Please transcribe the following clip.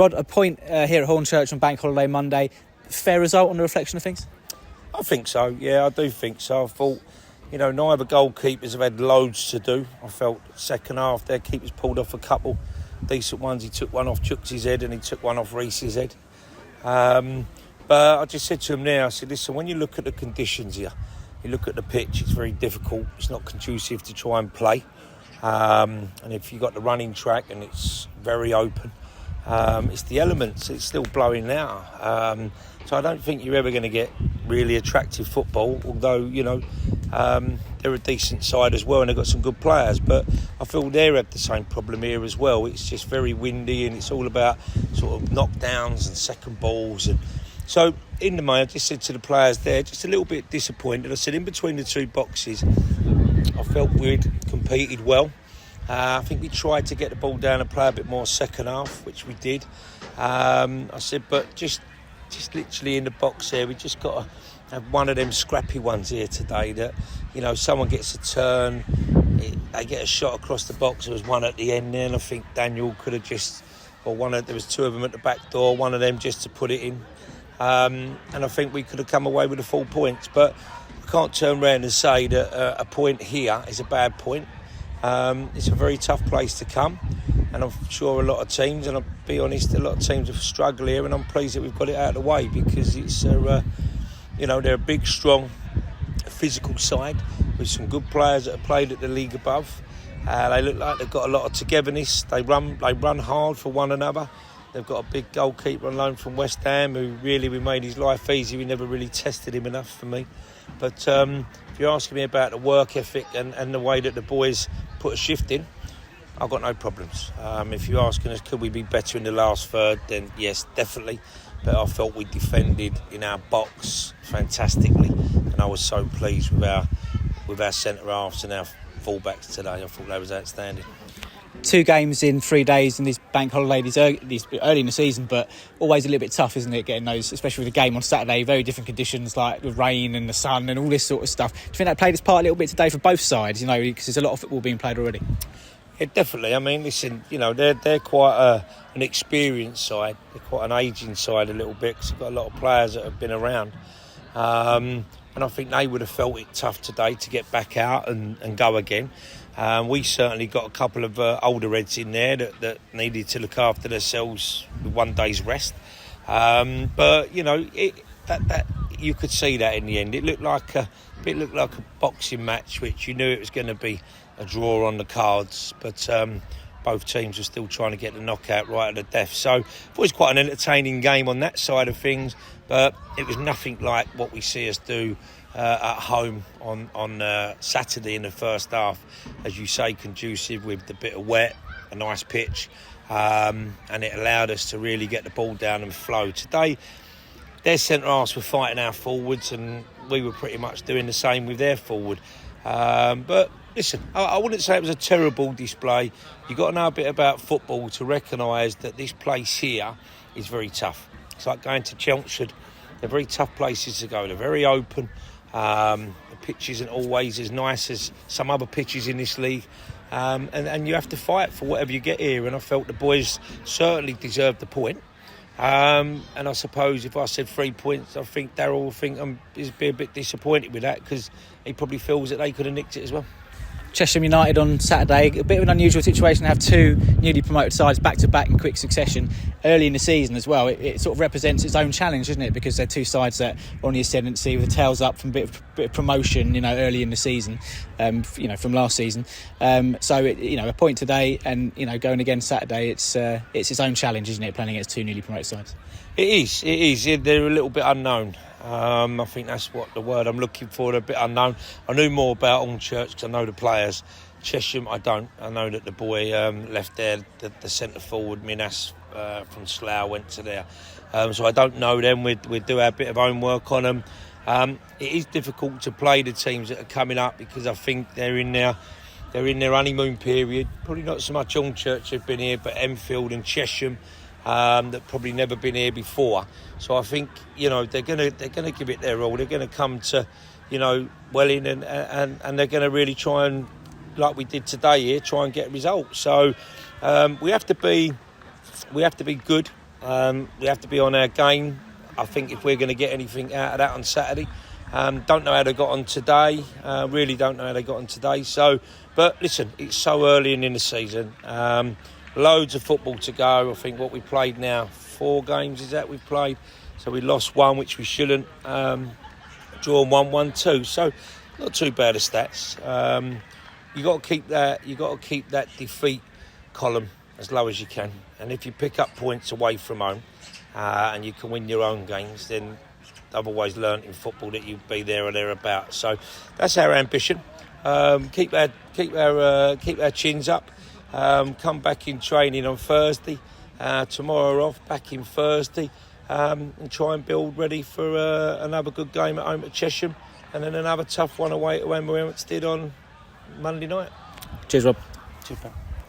Rod, a point here at Hornchurch on Bank Holiday Monday. Fair result on the reflection of things? I think so, yeah, I do think so. I thought, neither goalkeepers have had loads to do. I felt second half their keepers pulled off a couple decent ones. He took one off Chuks' head and he took one off Reese's head. But I just said to him there, I said, listen, when you look at the conditions here, you look at the pitch, it's very difficult. It's not conducive to try and play. And if you've got the running track and it's very open, it's the elements, it's still blowing now. So I don't think you're ever going to get really attractive football, although, they're a decent side as well and they've got some good players. But I feel they have the same problem here as well. It's just very windy and it's all about sort of knockdowns and second balls. And so in the main, I just said to the players there, just a little bit disappointed. I said in between the two boxes, I felt we'd competed well. I think we tried to get the ball down and play a bit more second half, which we did. I said, but just literally in the box here, we just got to have one of them scrappy ones here today that, someone gets a turn, they get a shot across the box. There was one at the end there, and I think Daniel could have there was two of them at the back door, one of them just to put it in. And I think we could have come away with the 4 points. But I can't turn around and say that a point here is a bad point. It's a very tough place to come, and I'm sure a lot of teams, and I'll be honest, a lot of teams have struggled here, and I'm pleased that we've got it out of the way because it's they're a big, strong, physical side with some good players that have played at the league above. They look like they've got a lot of togetherness. They run hard for one another. They've got a big goalkeeper on loan from West Ham who really, we made his life easy. We never really tested him enough for me. But if you're asking me about the work ethic and the way that the boys put a shift in, I've got no problems. If you're asking us, could we be better in the last third, then yes, definitely. But I felt we defended in our box fantastically, and I was so pleased with our centre-halves and our full-backs today. I thought that was outstanding. 2 games in 3 days in this bank holiday, these early in the season, but always a little bit tough, isn't it, getting those, especially with the game on Saturday, very different conditions like the rain and the sun and all this sort of stuff. Do you think that played its part a little bit today for both sides, because there's a lot of football being played already? Yeah, definitely. I mean, listen, they're quite an experienced side. They're quite an ageing side a little bit because they've got a lot of players that have been around. And I think they would have felt it tough today to get back out and go again. We certainly got a couple of older heads in there that needed to look after themselves with 1 day's rest. But that you could see that in the end. It looked like a boxing match, which you knew it was going to be a draw on the cards. But both teams were still trying to get the knockout right at the death. So it was quite an entertaining game on that side of things. But it was nothing like what we see us do at home on Saturday in the first half, as you say, conducive with the bit of wet, a nice pitch, and it allowed us to really get the ball down and flow. Today, their centre-halves were fighting our forwards, and we were pretty much doing the same with their forward. But listen, I wouldn't say it was a terrible display. You've got to know a bit about football to recognise that this place here is very tough. It's like going to Chelmsford. They're very tough places to go. They're very open. The pitch isn't always as nice as some other pitches in this league. And you have to fight for whatever you get here. And I felt the boys certainly deserved the point. And I suppose if I said 3 points, I think Darryl will be a bit disappointed with that because he probably feels that they could have nicked it as well. Chesham United on Saturday, a bit of an unusual situation to have 2 newly promoted sides back-to-back in quick succession early in the season as well. It sort of represents its own challenge, doesn't it? Because they're 2 sides that are on the ascendancy with the tails up from a bit of promotion, early in the season, from last season. So, a point today and, going again Saturday, it's its own challenge, isn't it, playing against 2 newly promoted sides? It is. They're a little bit unknown. I think that's what the word I'm looking for. They're a bit unknown. I knew more about Hornchurch because I know the players. Chesham, I don't. I know that the boy left there, the centre forward, Minas from Slough, went to there. So I don't know them. We do our bit of homework on them. It is difficult to play the teams that are coming up because I think they're in their honeymoon period. Probably not so much Hornchurch have been here, but Enfield and Chesham. That probably never been here before. So I think they're gonna give it their all. They're gonna come to Welling and they're gonna really try and, like we did today here, try and get results. So we have to be good. We have to be on our game. I think if we're going to get anything out of that on Saturday, don't know how they got on today. Really don't know how they got on today. So, but listen, it's so early in the season. Loads of football to go. I think what we played now, 4 games is that we've played. So we lost 1, which we shouldn't. Drawn 1, won 2. So not too bad of stats. You got to keep that. You got to keep that defeat column as low as you can. And if you pick up points away from home, and you can win your own games, then I've always learnt in football that you'll be there or thereabouts. So that's our ambition. Keep our chins up. Come back in training on Thursday. Tomorrow off, back in Thursday, and try and build ready for another good game at home at Chesham, and then another tough one away at Wembley on Monday night. Cheers, Rob. Cheers, pal.